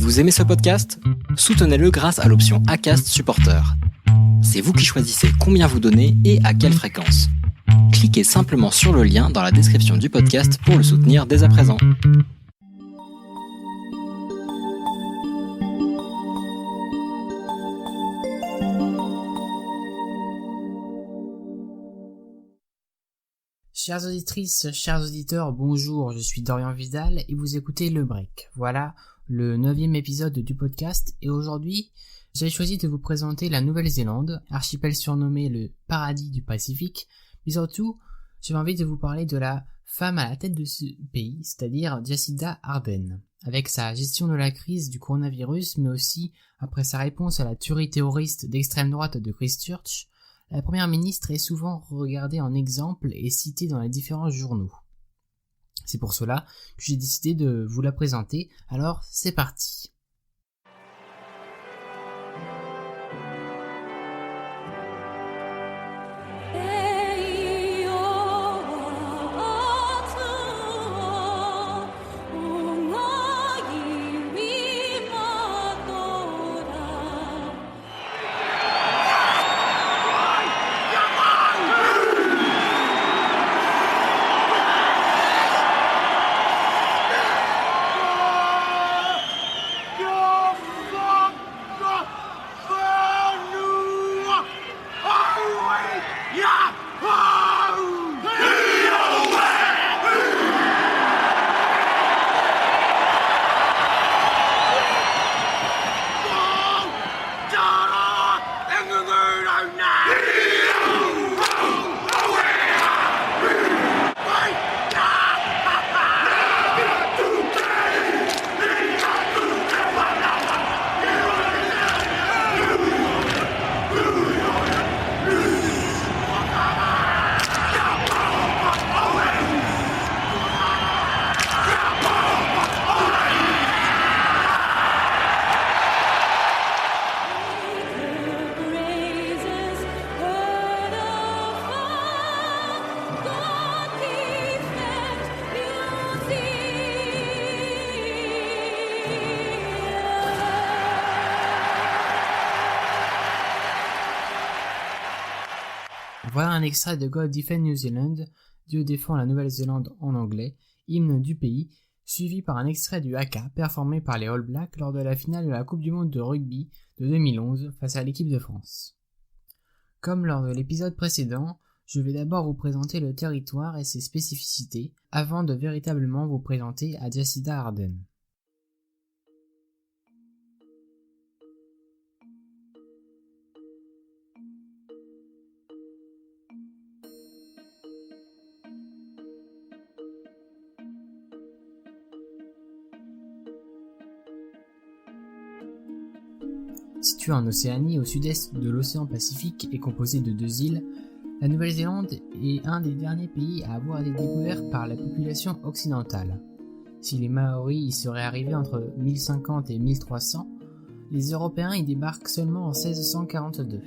Vous aimez ce podcast ? Soutenez-le grâce à l'option Acast Supporter. C'est vous qui choisissez combien vous donnez et à quelle fréquence. Cliquez simplement sur le lien dans la description du podcast pour le soutenir dès à présent. Chères auditrices, chers auditeurs, bonjour, je suis Dorian Vidal et vous écoutez Le Break. Voilà le 9e épisode du podcast et aujourd'hui, j'ai choisi de vous présenter la Nouvelle-Zélande, archipel surnommé le paradis du Pacifique, mais surtout, j'ai envie de vous parler de la femme à la tête de ce pays, c'est-à-dire Jacinda Ardern. Avec sa gestion de la crise du coronavirus, mais aussi après sa réponse à la tuerie terroriste d'extrême droite de Christchurch, la première ministre est souvent regardée en exemple et citée dans les différents journaux. C'est pour cela que j'ai décidé de vous la présenter, alors c'est parti. Voilà un extrait de God Defend New Zealand, Dieu défend la Nouvelle-Zélande en anglais, hymne du pays, suivi par un extrait du haka performé par les All Blacks lors de la finale de la Coupe du Monde de rugby de 2011 face à l'équipe de France. Comme lors de l'épisode précédent, je vais d'abord vous présenter le territoire et ses spécificités avant de véritablement vous présenter à Jacinda Ardern. Située en Océanie au sud-est de l'océan Pacifique et composée de 2 îles, la Nouvelle-Zélande est un des derniers pays à avoir été découvert par la population occidentale. Si les Maoris y seraient arrivés entre 1050 et 1300, les Européens y débarquent seulement en 1642.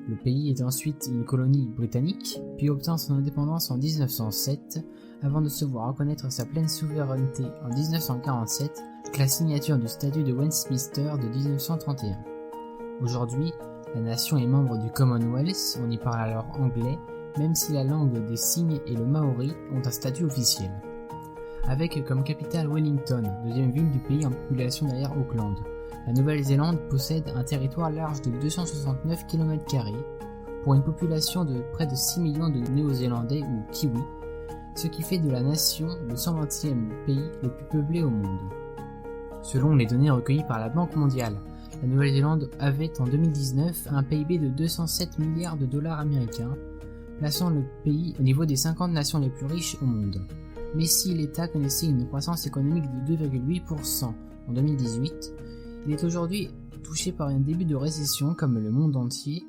Le pays est ensuite une colonie britannique, puis obtint son indépendance en 1907, avant de se voir reconnaître sa pleine souveraineté en 1947 avec la signature du statut de Westminster de 1931. Aujourd'hui, la nation est membre du Commonwealth, on y parle alors anglais, même si la langue des signes et le maori ont un statut officiel. Avec comme capitale Wellington, deuxième ville du pays en population derrière Auckland, la Nouvelle-Zélande possède un territoire large de 269 km², pour une population de près de 6 millions de Néo-Zélandais ou Kiwis, ce qui fait de la nation le 120e pays le plus peuplé au monde. Selon les données recueillies par la Banque mondiale, la Nouvelle-Zélande avait en 2019 un PIB de 207 milliards de dollars américains, plaçant le pays au niveau des 50 nations les plus riches au monde. Mais si l'État connaissait une croissance économique de 2,8% en 2018, il est aujourd'hui touché par un début de récession comme le monde entier.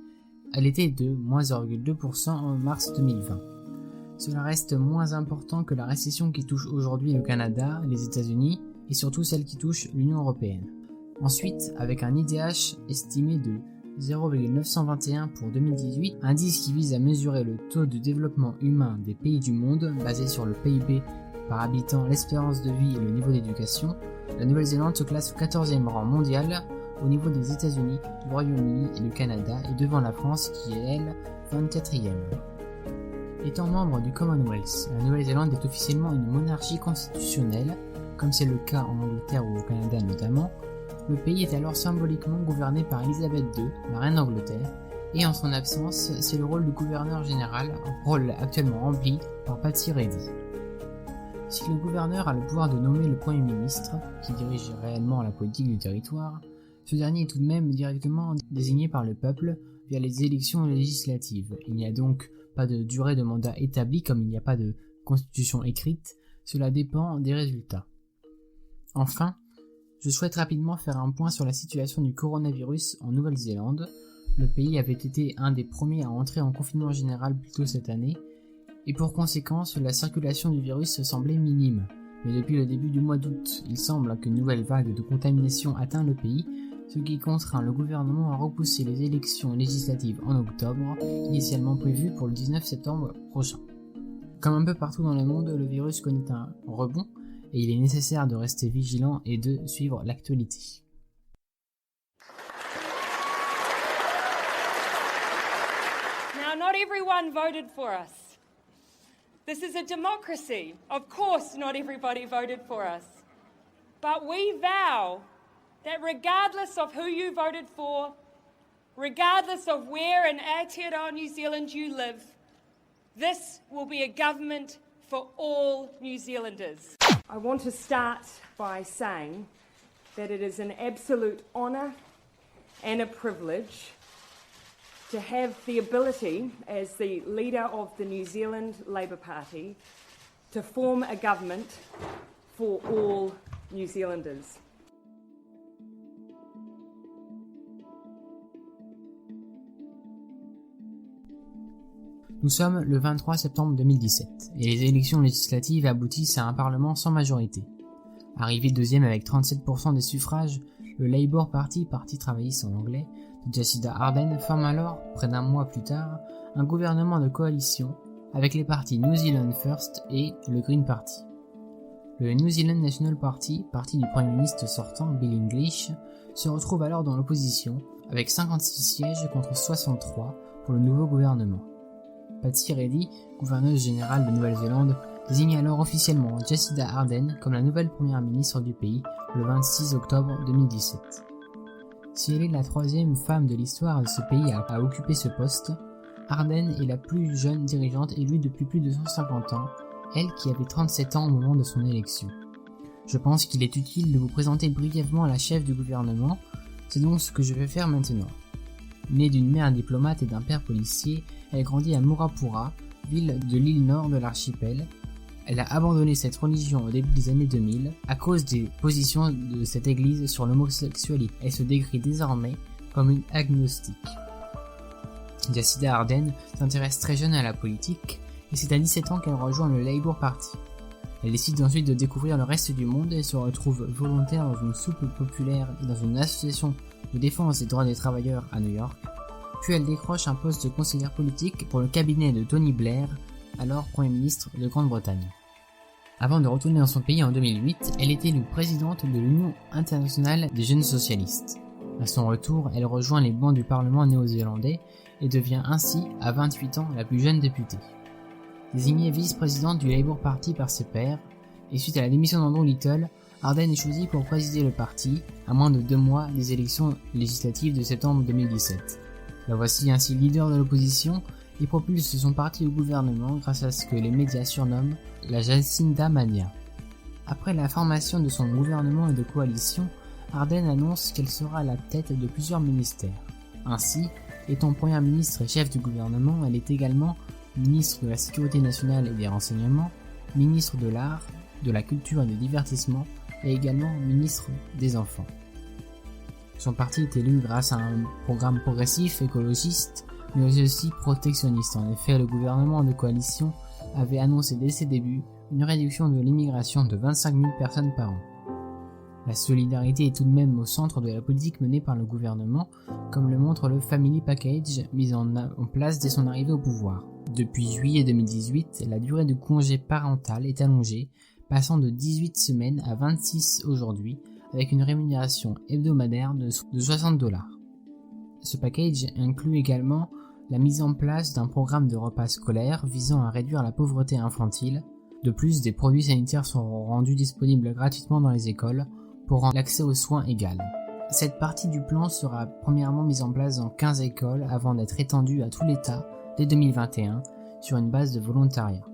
Elle était de moins 0,2% en mars 2020. Cela reste moins important que la récession qui touche aujourd'hui le Canada, les États-Unis et surtout celle qui touche l'Union européenne. Ensuite, avec un IDH estimé de 0,921 pour 2018, indice qui vise à mesurer le taux de développement humain des pays du monde basé sur le PIB par habitant, l'espérance de vie et le niveau d'éducation, la Nouvelle-Zélande se classe au 14e rang mondial au niveau des États-Unis, du Royaume-Uni et du Canada et devant la France qui est, elle, 24e. Étant membre du Commonwealth, la Nouvelle-Zélande est officiellement une monarchie constitutionnelle, comme c'est le cas en Angleterre ou au Canada notamment. Le pays est alors symboliquement gouverné par Elisabeth II, la reine d'Angleterre, et en son absence, c'est le rôle du gouverneur général, rôle actuellement rempli par Patty Reddy. Si le gouverneur a le pouvoir de nommer le Premier ministre, qui dirige réellement la politique du territoire, ce dernier est tout de même directement désigné par le peuple via les élections législatives. Il n'y a donc pas de durée de mandat établie comme il n'y a pas de constitution écrite, cela dépend des résultats. Enfin, je souhaite rapidement faire un point sur la situation du coronavirus en Nouvelle-Zélande. Le pays avait été un des premiers à entrer en confinement général plus tôt cette année, et pour conséquence, la circulation du virus semblait minime. Mais depuis le début du mois d'août, il semble qu'une nouvelle vague de contamination atteint le pays, ce qui contraint le gouvernement à repousser les élections législatives en octobre, initialement prévues pour le 19 septembre prochain. Comme un peu partout dans le monde, le virus connaît un rebond, et il est nécessaire de rester vigilant et de suivre l'actualité. Now, not everyone voted for us. This is a democracy. Of course, not everybody voted for us. But we vow that regardless of who you voted for, regardless of where in Aotearoa, New Zealand you live, this will be a government for all New Zealanders. I want to start by saying that it is an absolute honour and a privilege to have the ability, as the leader of the New Zealand Labour Party, to form a government for all New Zealanders. Nous sommes le 23 septembre 2017 et les élections législatives aboutissent à un parlement sans majorité. Arrivé deuxième avec 37% des suffrages, le Labour Party, parti travailliste en anglais, de Jacinda Ardern forme alors, près d'un mois plus tard, un gouvernement de coalition avec les partis New Zealand First et le Green Party. Le New Zealand National Party, parti du Premier ministre sortant Bill English, se retrouve alors dans l'opposition avec 56 sièges contre 63 pour le nouveau gouvernement. Patty Reddy, gouverneuse générale de Nouvelle-Zélande, désigne alors officiellement Jacinda Ardern comme la nouvelle première ministre du pays le 26 octobre 2017. Si elle est la troisième femme de l'histoire de ce pays à occuper ce poste, Ardern est la plus jeune dirigeante élue depuis plus de 150 ans, elle qui avait 37 ans au moment de son élection. Je pense qu'il est utile de vous présenter brièvement la chef du gouvernement, c'est donc ce que je vais faire maintenant. Née d'une mère diplomate et d'un père policier, elle grandit à Murapura, ville de l'île nord de l'archipel. Elle a abandonné cette religion au début des années 2000 à cause des positions de cette église sur l'homosexualité. Elle se décrit désormais comme une agnostique. Jacinda Ardern s'intéresse très jeune à la politique et c'est à 17 ans qu'elle rejoint le Labour Party. Elle décide ensuite de découvrir le reste du monde et se retrouve volontaire dans une soupe populaire et dans une association de défense des droits des travailleurs à New York. Puis elle décroche un poste de conseillère politique pour le cabinet de Tony Blair, alors Premier ministre de Grande-Bretagne. Avant de retourner dans son pays en 2008, elle est élue présidente de l'Union internationale des jeunes socialistes. À son retour, elle rejoint les bancs du Parlement néo-zélandais et devient ainsi, à 28 ans, la plus jeune députée. Désignée vice-présidente du Labour Party par ses pairs, et suite à la démission d'Andrew Little, Ardern est choisie pour présider le parti, à moins de 2 mois des élections législatives de septembre 2017. La voici ainsi leader de l'opposition et propulse son parti au gouvernement grâce à ce que les médias surnomment la Jacinda Mania. Après la formation de son gouvernement et de coalition, Ardern annonce qu'elle sera à la tête de plusieurs ministères. Ainsi, étant première ministre et chef du gouvernement, elle est également ministre de la Sécurité nationale et des renseignements, ministre de l'art, de la culture et du divertissement et également ministre des enfants. Son parti est élu grâce à un programme progressif, écologiste, mais aussi protectionniste. En effet, le gouvernement de coalition avait annoncé dès ses débuts une réduction de l'immigration de 25 000 personnes par an. La solidarité est tout de même au centre de la politique menée par le gouvernement, comme le montre le Family Package mis en place dès son arrivée au pouvoir. Depuis juillet 2018, la durée de congé parental est allongée, passant de 18 semaines à 26 aujourd'hui, avec une rémunération hebdomadaire de $60. Ce package inclut également la mise en place d'un programme de repas scolaires visant à réduire la pauvreté infantile. De plus, des produits sanitaires seront rendus disponibles gratuitement dans les écoles pour rendre l'accès aux soins égal. Cette partie du plan sera premièrement mise en place dans 15 écoles avant d'être étendue à tout l'État dès 2021 sur une base de volontariat.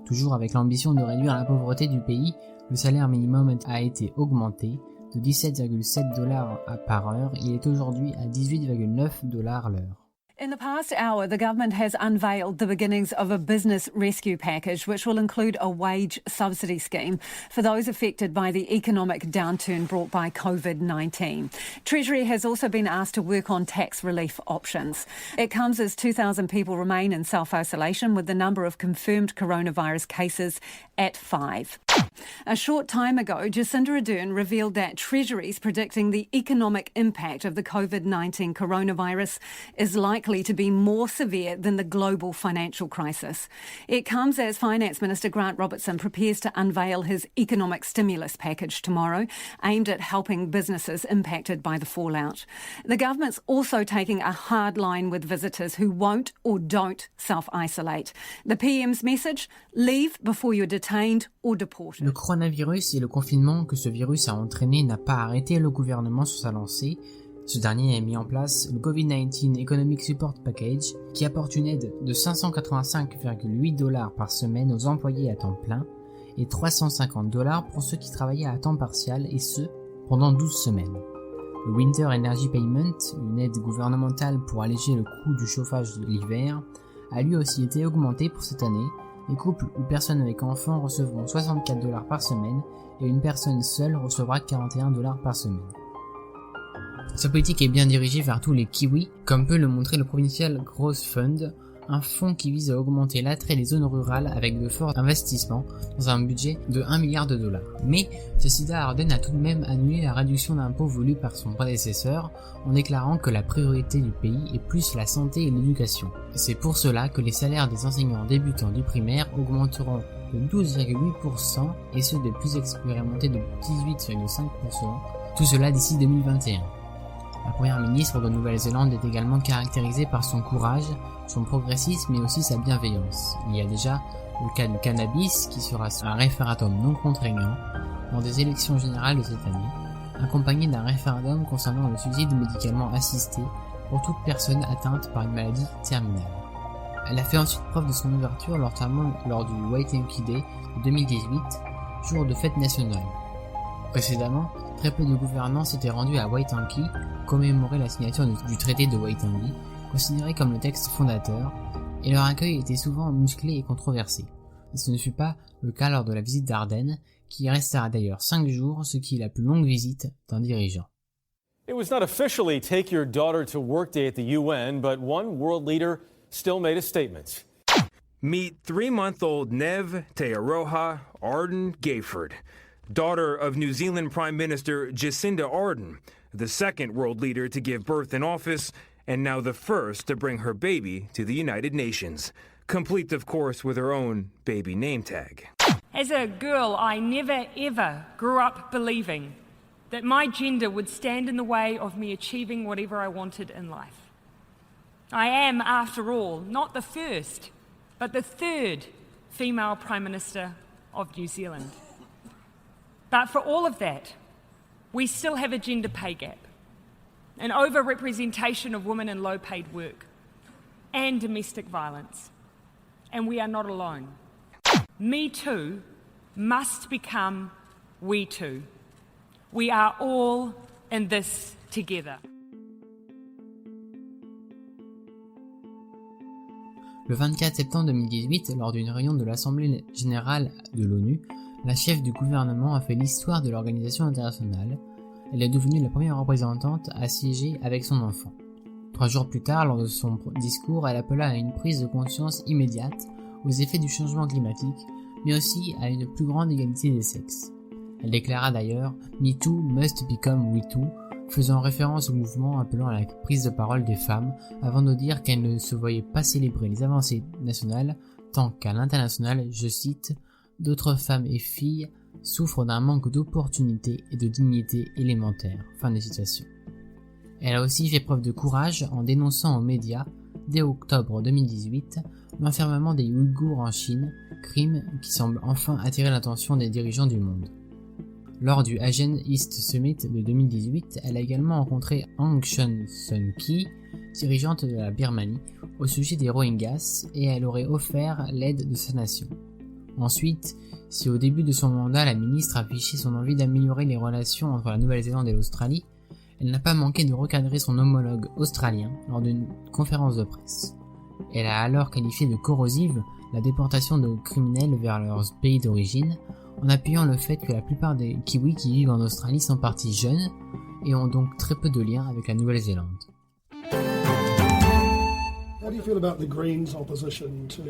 Toujours avec l'ambition de réduire la pauvreté du pays, le salaire minimum a été augmenté de $17,7 par heure. Il est aujourd'hui à $18,9 l'heure. In the past hour, the government has unveiled the beginnings of a business rescue package, which will include a wage subsidy scheme for those affected by the economic downturn brought by COVID-19. Treasury has also been asked to work on tax relief options. It comes as 2,000 people remain in self-isolation, with the number of confirmed coronavirus cases at 5. A short time ago, Jacinda Ardern revealed that Treasury is predicting the economic impact of the COVID-19 coronavirus is likely to be more severe than the global financial crisis. It comes as Finance Minister Grant Robertson prepares to unveil his economic stimulus package tomorrow, aimed at helping businesses impacted by the fallout. The government's also taking a hard line with visitors who won't or don't self-isolate. The PM's message: leave before you're detained or deported. Le coronavirus et le confinement que ce virus a entraîné n'a pas arrêté le gouvernement sur sa lancée. Ce dernier a mis en place le COVID-19 Economic Support Package qui apporte une aide de $585,8 par semaine aux employés à temps plein et $350 pour ceux qui travaillaient à temps partiel, et ce, pendant 12 semaines. Le Winter Energy Payment, une aide gouvernementale pour alléger le coût du chauffage de l'hiver, a lui aussi été augmenté pour cette année. Les couples ou personnes avec enfants recevront $64 par semaine et une personne seule recevra $41 par semaine. Cette politique est bien dirigée vers tous les kiwis, comme peut le montrer le Provincial Growth Fund, un fonds qui vise à augmenter l'attrait des zones rurales avec de forts investissements dans un budget de $1 milliard. Mais Jacinda Ardern a tout de même annulé la réduction d'impôts voulue par son prédécesseur en déclarant que la priorité du pays est plus la santé et l'éducation. C'est pour cela que les salaires des enseignants débutants du primaire augmenteront de 12,8% et ceux des plus expérimentés de 18,5%, tout cela d'ici 2021. La première ministre de Nouvelle-Zélande est également caractérisée par son courage, son progressisme et aussi sa bienveillance. Il y a déjà le cas du cannabis qui sera un référendum non contraignant lors des élections générales de cette année, accompagné d'un référendum concernant le suicide médicalement assisté pour toute personne atteinte par une maladie terminale. Elle a fait ensuite preuve de son ouverture notamment lors du Waitangi Day de 2018, jour de fête nationale. Précédemment, très peu de gouvernants s'étaient rendus à Waitangi commémorer la signature du traité de Waitangi, considéré comme le texte fondateur, et leur accueil était souvent musclé et controversé. Ce ne fut pas le cas lors de la visite d'Ardern, qui restera d'ailleurs 5 jours, ce qui est la plus longue visite d'un dirigeant. It was not officially Take Your Daughter to Work Day at the UN, but one world leader still made a statement. Meet 3-month-old Nev Tearoha Ardern Gayford, daughter of New Zealand Prime Minister Jacinda Ardern, the second world leader to give birth in office and now the first to bring her baby to the United Nations, complete of course with her own baby name tag. As a girl, I never ever grew up believing that my gender would stand in the way of me achieving whatever I wanted in life. I am, after all, not the first, but the third female Prime Minister of New Zealand. But for all of that, we still have a gender pay gap, an over-representation of women in low-paid work, and domestic violence. And we are not alone. Me Too must become We Too. We are all in this together. Le 24 septembre 2018, lors d'une réunion de l'Assemblée générale de l'ONU, la chef du gouvernement a fait l'histoire de l'organisation internationale. Elle est devenue la première représentante à siéger avec son enfant. 3 jours plus tard, lors de son discours, elle appela à une prise de conscience immédiate aux effets du changement climatique, mais aussi à une plus grande égalité des sexes. Elle déclara d'ailleurs « Me Too must become We Too », faisant référence au mouvement appelant à la prise de parole des femmes, avant de dire qu'elle ne se voyait pas célébrer les avancées nationales tant qu'à l'international, je cite, d'autres femmes et filles souffrent d'un manque d'opportunités et de dignité élémentaire. Fin de citation. Elle a aussi fait preuve de courage en dénonçant aux médias, dès octobre 2018, l'enfermement des Ouïghours en Chine, crime qui semble enfin attirer l'attention des dirigeants du monde. Lors du Asian East Summit de 2018, elle a également rencontré Aung San Suu Kyi, dirigeante de la Birmanie, au sujet des Rohingyas, et elle aurait offert l'aide de sa nation. Ensuite, si au début de son mandat la ministre affichait son envie d'améliorer les relations entre la Nouvelle-Zélande et l'Australie, elle n'a pas manqué de recadrer son homologue australien lors d'une conférence de presse. Elle a alors qualifié de corrosive la déportation de criminels vers leur pays d'origine, en appuyant le fait que la plupart des Kiwis qui vivent en Australie sont partis jeunes et ont donc très peu de liens avec la Nouvelle-Zélande. How do you feel about the Greens' opposition to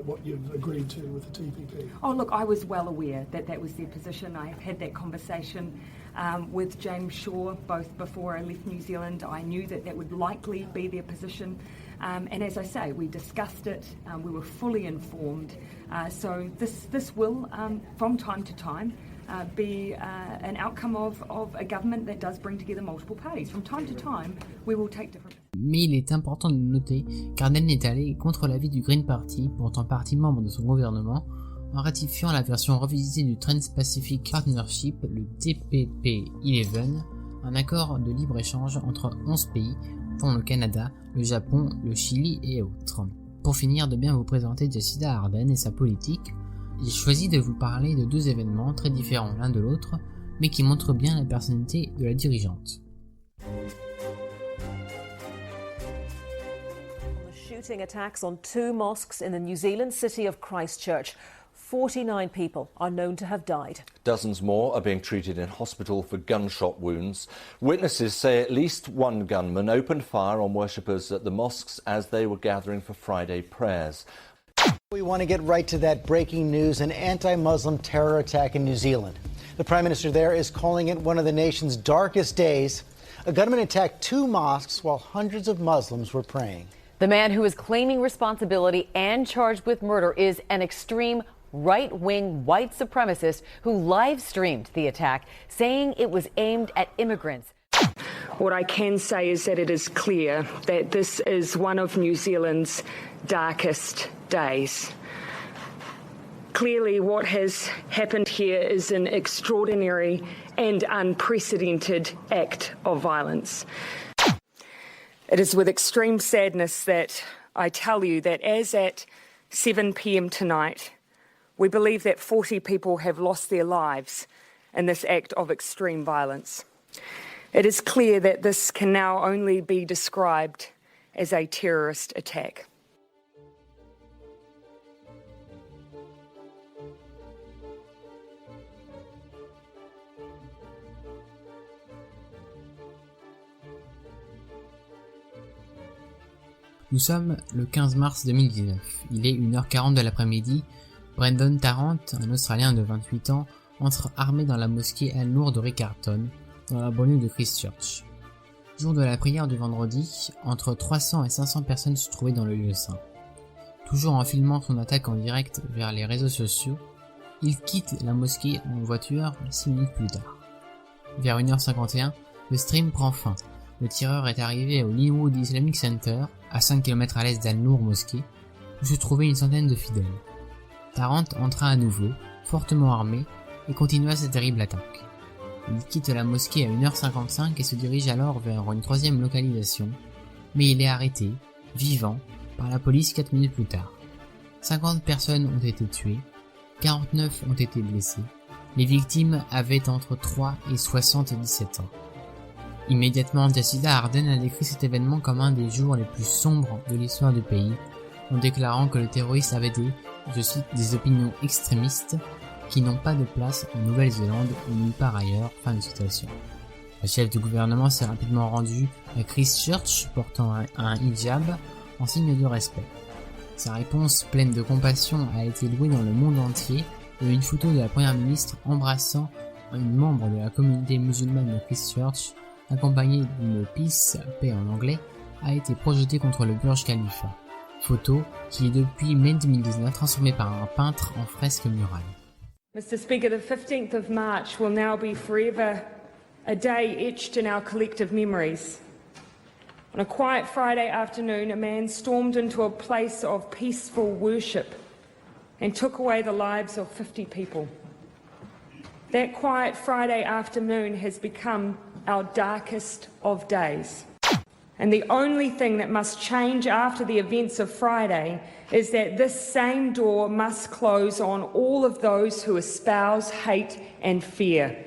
what you've agreed to with the TPP? Oh, look, I was well aware that that was their position. I had that conversation with James Shaw both before I left New Zealand. I knew that that would likely be their position. And as I say, we discussed it, we were fully informed. So this will, from time to time, be an outcome of a government that does bring together multiple parties. From time to time, we will take different... Mais il est important de noter qu'Ardern est allé contre l'avis du Green Party, pourtant partie membre de son gouvernement, en ratifiant la version revisitée du Trans-Pacific Partnership, le TPP-11, un accord de libre-échange entre 11 pays, dont le Canada, le Japon, le Chili et autres. Pour finir de bien vous présenter Jacinda Ardern et sa politique, j'ai choisi de vous parler de deux événements très différents l'un de l'autre, mais qui montrent bien la personnalité de la dirigeante. Shooting attacks on two mosques in the New Zealand city of Christchurch. 49 people are known to have died. Dozens more are being treated in hospital for gunshot wounds. Witnesses say at least one gunman opened fire on worshippers at the mosques as they were gathering for Friday prayers. We want to get right to that breaking news, an anti-Muslim terror attack in New Zealand. The Prime Minister there is calling it one of the nation's darkest days. A gunman attacked two mosques while hundreds of Muslims were praying. The man who is claiming responsibility and charged with murder is an extreme right-wing white supremacist who live-streamed the attack, saying it was aimed at immigrants. What I can say is that it is clear that this is one of New Zealand's darkest days. Clearly, what has happened here is an extraordinary and unprecedented act of violence. It is with extreme sadness that I tell you that as at 7 p.m. tonight, we believe that 40 people have lost their lives in this act of extreme violence. It is clear that this can now only be described as a terrorist attack. Nous sommes le 15 mars 2019. Il est 1h40 de l'après-midi. Brendan Tarrant, un Australien de 28 ans, entre armé dans la mosquée Al-Nour de Riccarton, dans la banlieue de Christchurch. Jour de la prière du vendredi, entre 300 et 500 personnes se trouvaient dans le lieu saint. Toujours en filmant son attaque en direct vers les réseaux sociaux, il quitte la mosquée en voiture 6 minutes plus tard. Vers 1h51, le stream prend fin. Le tireur est arrivé au Linwood Islamic Center, à 5 km à l'est d'Al-Nour mosquée, où se trouvaient une centaine de fidèles. Tarrant entra à nouveau, fortement armé, et continua sa terrible attaque. Il quitte la mosquée à 1h55 et se dirige alors vers une troisième localisation, mais il est arrêté, vivant, par la police 4 minutes plus tard. 50 personnes ont été tuées, 49 ont été blessées. Les victimes avaient entre 3 et 77 ans. Immédiatement, Jacinda Ardern a décrit cet événement comme un des jours les plus sombres de l'histoire du pays, en déclarant que le terroriste avait je cite, des opinions extrémistes qui n'ont pas de place en Nouvelle-Zélande ou nulle part ailleurs. Fin de citation. La chef du gouvernement s'est rapidement rendue à Christchurch portant un hijab en signe de respect. Sa réponse pleine de compassion a été louée dans le monde entier et une photo de la première ministre embrassant une membre de la communauté musulmane de Christchurch, accompagnée d'une peace, paix en anglais, a été projetée contre le Burj Khalifa. Photo qui est depuis mai 2019 transformée par un peintre en fresque murale. Mr. Speaker, the 15th of March will now be forever a day etched in our collective memories. On a quiet Friday afternoon, a man stormed into a place of peaceful worship and took away the lives of 50 people. That quiet Friday afternoon has become our darkest of days. And the only thing that must change after the events of Friday is that this same door must close on all of those who espouse hate and fear.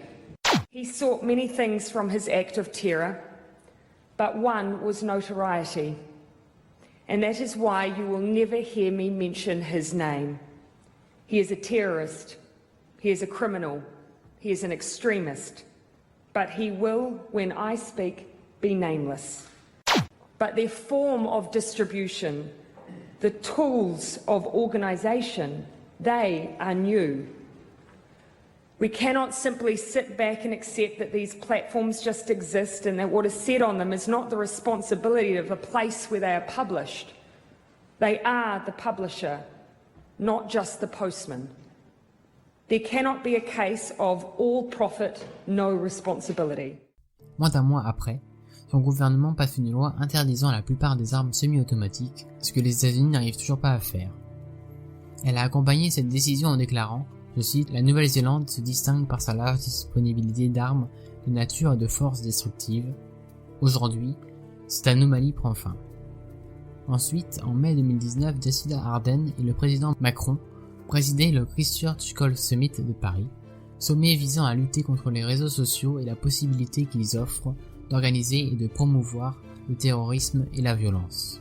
He sought many things from his act of terror, but one was notoriety. And that is why you will never hear me mention his name. He is a terrorist. He is a criminal. He is an extremist. But he will, when I speak, be nameless. But their form of distribution, the tools of organisation, they are new. We cannot simply sit back and accept that these platforms just exist and that what is said on them is not the responsibility of the place where they are published. They are the publisher, not just the postman. There cannot be a case of all profit, no responsibility. Moins d'un mois après, son gouvernement passe une loi interdisant la plupart des armes semi-automatiques, ce que les États-Unis n'arrivent toujours pas à faire. Elle a accompagné cette décision en déclarant, je cite, « La Nouvelle-Zélande se distingue par sa large disponibilité d'armes de nature et de force destructive. Aujourd'hui, cette anomalie prend fin. » Ensuite, en mai 2019, Jacinda Ardern et le président Macron présidaient le Christchurch Call Summit de Paris, sommet visant à lutter contre les réseaux sociaux et la possibilité qu'ils offrent d'organiser et de promouvoir le terrorisme et la violence.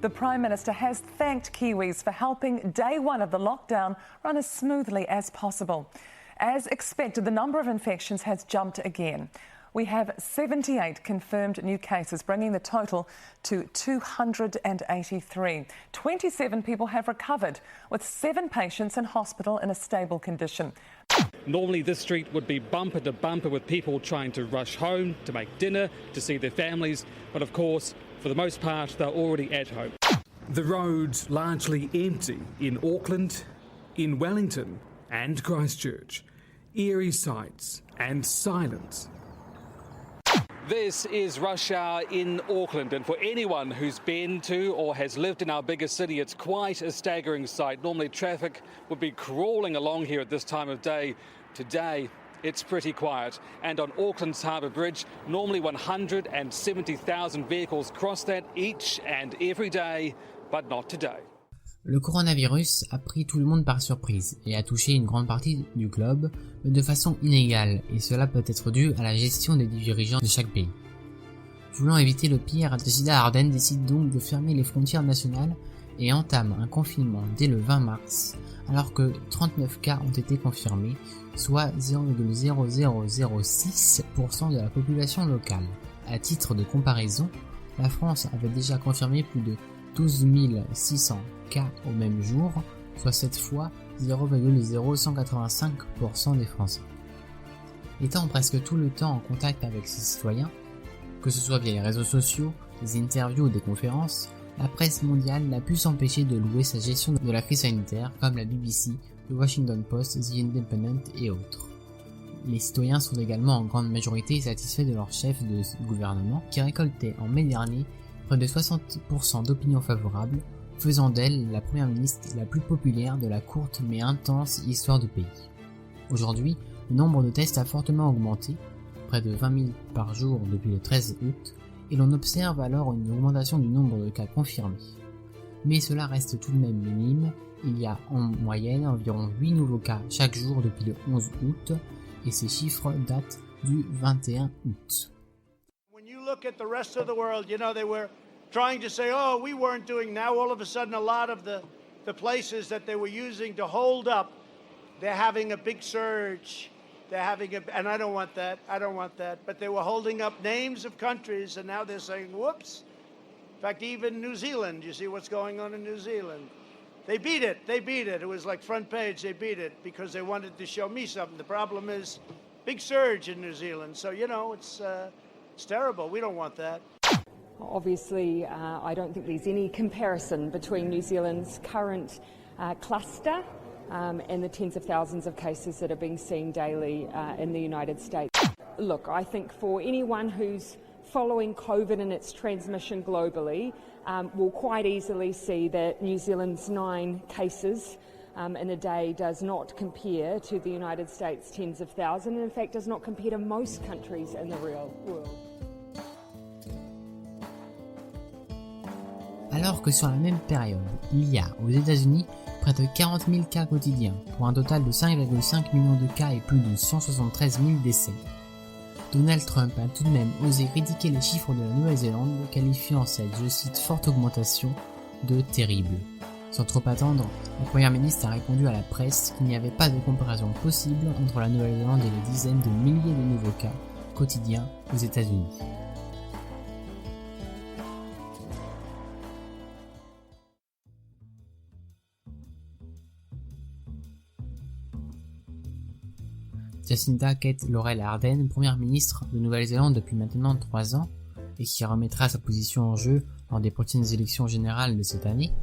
The Prime Minister has thanked Kiwis for helping day one of the lockdown run as smoothly as possible. As expected, the number of infections has jumped again. We have 78 confirmed new cases, bringing the total to 283. 27 people have recovered, with 7 patients in hospital in a stable condition. Normally this street would be bumper to bumper with people trying to rush home, to make dinner, to see their families, but of course, for the most part, they're already at home. The roads largely empty in Auckland, in Wellington and Christchurch. Eerie sights and silence. This is rush hour in Auckland, and for anyone who's been to or has lived in our biggest city, it's quite a staggering sight. Normally traffic would be crawling along here at this time of day. Today, it's pretty quiet. And on Auckland's Harbour Bridge, normally 170,000 vehicles cross that each and every day, but not today. Le coronavirus a pris tout le monde par surprise et a touché une grande partie du globe, mais de façon inégale, et cela peut être dû à la gestion des dirigeants de chaque pays. Voulant éviter le pire, Jacinda Ardern décide donc de fermer les frontières nationales et entame un confinement dès le 20 mars, alors que 39 cas ont été confirmés, soit 0,0006% de la population locale. À titre de comparaison, la France avait déjà confirmé plus de 12 600 cas au même jour, soit 7 fois 0,0185% des Français. Étant presque tout le temps en contact avec ses citoyens, que ce soit via les réseaux sociaux, des interviews ou des conférences, la presse mondiale n'a pu s'empêcher de louer sa gestion de la crise sanitaire, comme la BBC, le Washington Post, The Independent et autres. Les citoyens sont également en grande majorité satisfaits de leur chef de gouvernement, qui récoltait en mai dernier près de 60% d'opinions favorables, faisant d'elle la première ministre la plus populaire de la courte mais intense histoire du pays. Aujourd'hui, le nombre de tests a fortement augmenté, près de 20 000 par jour depuis le 13 août, et l'on observe alors une augmentation du nombre de cas confirmés. Mais cela reste tout de même minime, il y a en moyenne environ 8 nouveaux cas chaque jour depuis le 11 août, et ces chiffres datent du 21 août. When you look at the rest of the world, you know, they were trying to say, oh, we weren't doing. Now all of a sudden a lot of the places that they were using to hold up, they're having a big surge. They're having and I don't want that, but they were holding up names of countries and now they're saying, whoops. In fact, even New Zealand, you see what's going on in New Zealand. They beat it. It was like front page, they beat it because they wanted to show me something. The problem is big surge in New Zealand. So, you know, it's terrible. We don't want that. Obviously, I don't think there's any comparison between New Zealand's current cluster and the tens of thousands of cases that are being seen daily in the United States. Look, I think for anyone who's following COVID and its transmission globally, will quite easily see that New Zealand's 9 cases in a day does not compare to the United States' tens of thousands, and in fact does not compare to most countries in the real world. Alors que sur la même période, il y a aux États-Unis près de 40 000 cas quotidiens, pour un total de 5,5 millions de cas et plus de 173 000 décès. Donald Trump a tout de même osé critiquer les chiffres de la Nouvelle-Zélande, qualifiant cette, je cite, forte augmentation de terrible. Sans trop attendre, la première ministre a répondu à la presse qu'il n'y avait pas de comparaison possible entre la Nouvelle-Zélande et les dizaines de milliers de nouveaux cas quotidiens aux États-Unis. Jacinda Laurel Ardern, première ministre de Nouvelle-Zélande depuis maintenant 3 ans, et qui remettra sa position en jeu lors des prochaines élections générales de cette année,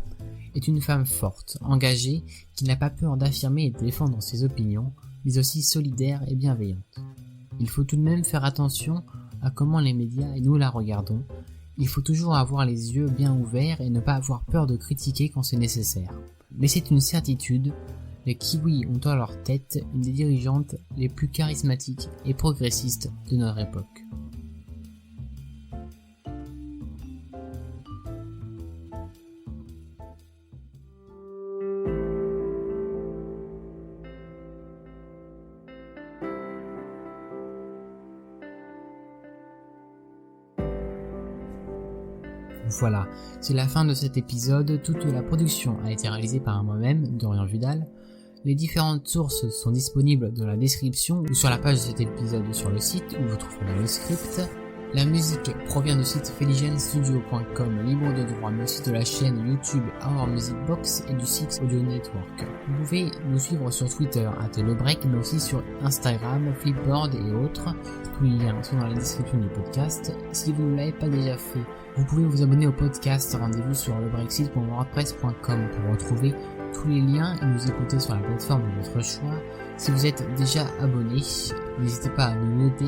est une femme forte, engagée, qui n'a pas peur d'affirmer et de défendre ses opinions, mais aussi solidaire et bienveillante. Il faut tout de même faire attention à comment les médias et nous la regardons. Il faut toujours avoir les yeux bien ouverts et ne pas avoir peur de critiquer quand c'est nécessaire. Mais c'est une certitude, les Kiwis ont à leur tête une des dirigeantes les plus charismatiques et progressistes de notre époque. Voilà, c'est la fin de cet épisode. Toute la production a été réalisée par moi-même, Dorian Vidal. Les différentes sources sont disponibles dans la description ou sur la page de cet épisode sur le site où vous trouverez le script. La musique provient du site feligenstudio.com, libre de droit, mais aussi de la chaîne YouTube Our Music Box et du site Audio Network. Vous pouvez nous suivre sur Twitter @lebreak, mais aussi sur Instagram, Flipboard et autres. Tous les liens sont dans la description du podcast. Si vous ne l'avez pas déjà fait, vous pouvez vous abonner au podcast. Rendez-vous sur lebrexit.wordpress.com pour retrouver tous les liens et nous écouter sur la plateforme de votre choix. Si vous êtes déjà abonné, n'hésitez pas à nous noter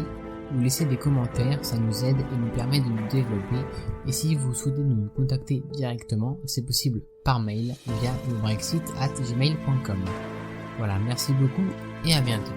ou laisser des commentaires, ça nous aide et nous permet de nous développer. Et si vous souhaitez nous contacter directement, c'est possible par mail via lebrexit@gmail.com. Voilà, merci beaucoup et à bientôt.